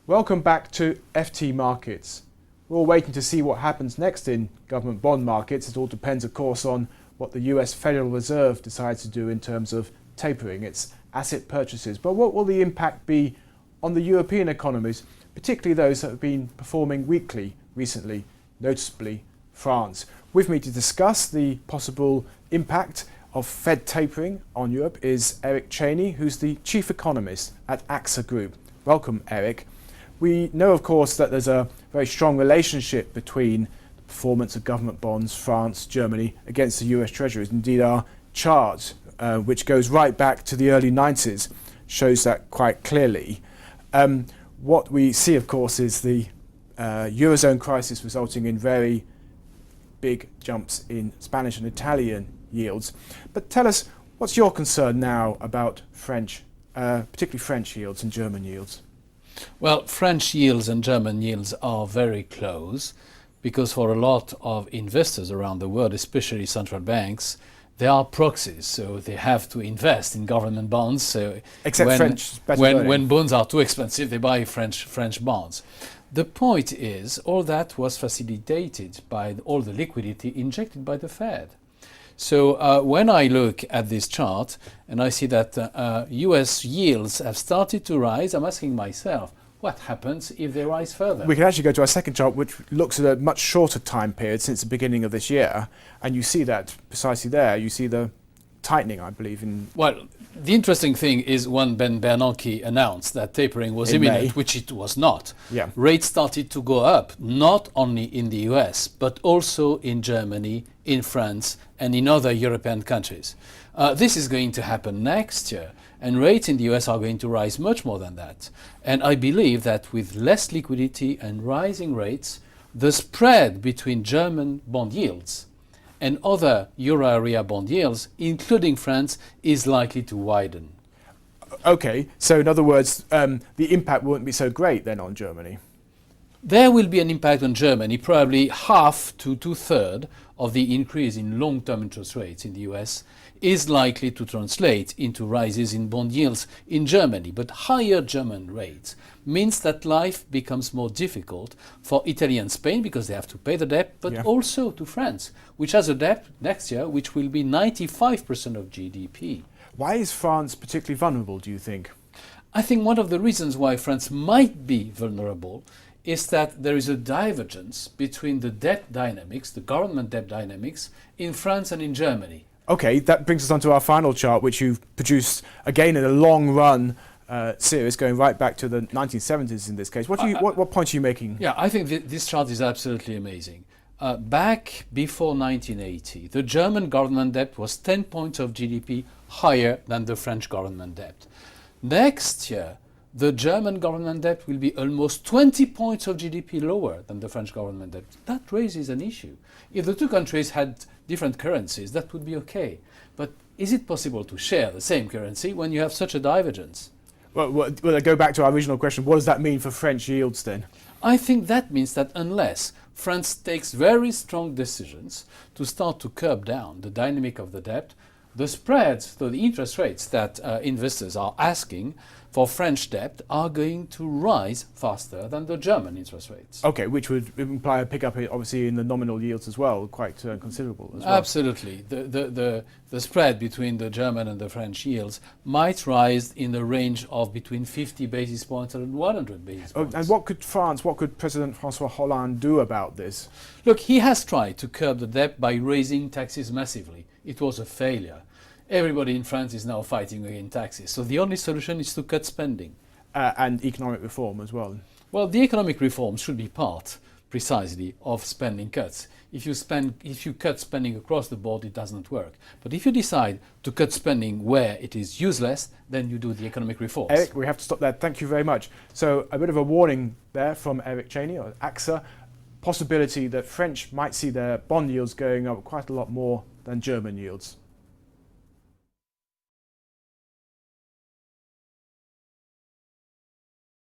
Welcome back to FT Markets. We're all waiting to see what happens next in government bond markets. It all depends, of course, on what the US Federal Reserve decides to do in terms of tapering its asset purchases. But what will the impact be on the European economies, particularly those that have been performing weakly recently, noticeably France? With me to discuss the possible impact of Fed tapering on Europe is Eric Chaney, who's the chief economist at Axa Group. Welcome, Eric. We know, of course, that there's a very strong relationship between the performance of government bonds, France, Germany, against the US Treasuries. Indeed, our chart, which goes right back to the early 90s, shows that quite clearly. What we see, of course, is the Eurozone crisis resulting in very big jumps in Spanish and Italian yields. But tell us, what's your concern now about French, particularly French yields and German yields? Well, French yields and German yields are very close because for a lot of investors around the world, especially central banks, they are proxies, so they have to invest in government bonds. So when bonds are too expensive, they buy French bonds. The point is, all that was facilitated by all the liquidity injected by the Fed. So when I look at this chart and I see that US yields have started to rise, I'm asking myself, what happens if they rise further? We can actually go to our second chart, which looks at a much shorter time period since the beginning of this year. And you see that precisely there. You see the tightening, I believe. Well, the interesting thing is when Ben Bernanke announced that tapering was imminent, which it was not, rates started to go up, not only in the US, but also in Germany, in France, and in other European countries. This is going to happen next year, and rates in the US are going to rise much more than that. And I believe that with less liquidity and rising rates, the spread between German bond yields and other euro area bond yields, including France, is likely to widen. Okay, so in other words, the impact won't be so great then on Germany. There will be an impact on Germany, probably half to two-thirds of the increase in long-term interest rates in the US is likely to translate into rises in bond yields in Germany. But higher German rates means that life becomes more difficult for Italy and Spain because they have to pay the debt, but also to France, which has a debt next year which will be 95% of GDP. Why is France particularly vulnerable, do you think? I think one of the reasons why France might be vulnerable is that there is a divergence between the debt dynamics, the government debt dynamics, in France and in Germany. Okay, that brings us on to our final chart, which you've produced again in a long run series going right back to the 1970s in this case. What point are you making? Yeah, I think this chart is absolutely amazing. Back before 1980, the German government debt was 10 points of GDP higher than the French government debt. Next year, the German government debt will be almost 20 points of GDP lower than the French government debt. That raises an issue. If the two countries had different currencies, that would be okay. But is it possible to share the same currency when you have such a divergence? Well, I go back to our original question. What does that mean for French yields then? I think that means that unless France takes very strong decisions to start to curb down the dynamic of the debt, the spreads, so the interest rates that investors are asking for French debt are going to rise faster than the German interest rates. Okay, which would imply a pickup, obviously, in the nominal yields as well, quite considerable as well. Absolutely. The spread between the German and the French yields might rise in the range of between 50 basis points and 100 basis points. And what could President François Hollande do about this? Look, he has tried to curb the debt by raising taxes massively. It was a failure. Everybody in France is now fighting against taxes. So the only solution is to cut spending. And economic reform as well. Well, the economic reform should be part, precisely, of spending cuts. If you cut spending across the board, it doesn't work. But if you decide to cut spending where it is useless, then you do the economic reforms. Eric, we have to stop there. Thank you very much. So a bit of a warning there from Eric Chaney, or AXA. Possibility that French might see their bond yields going up quite a lot more than German yields.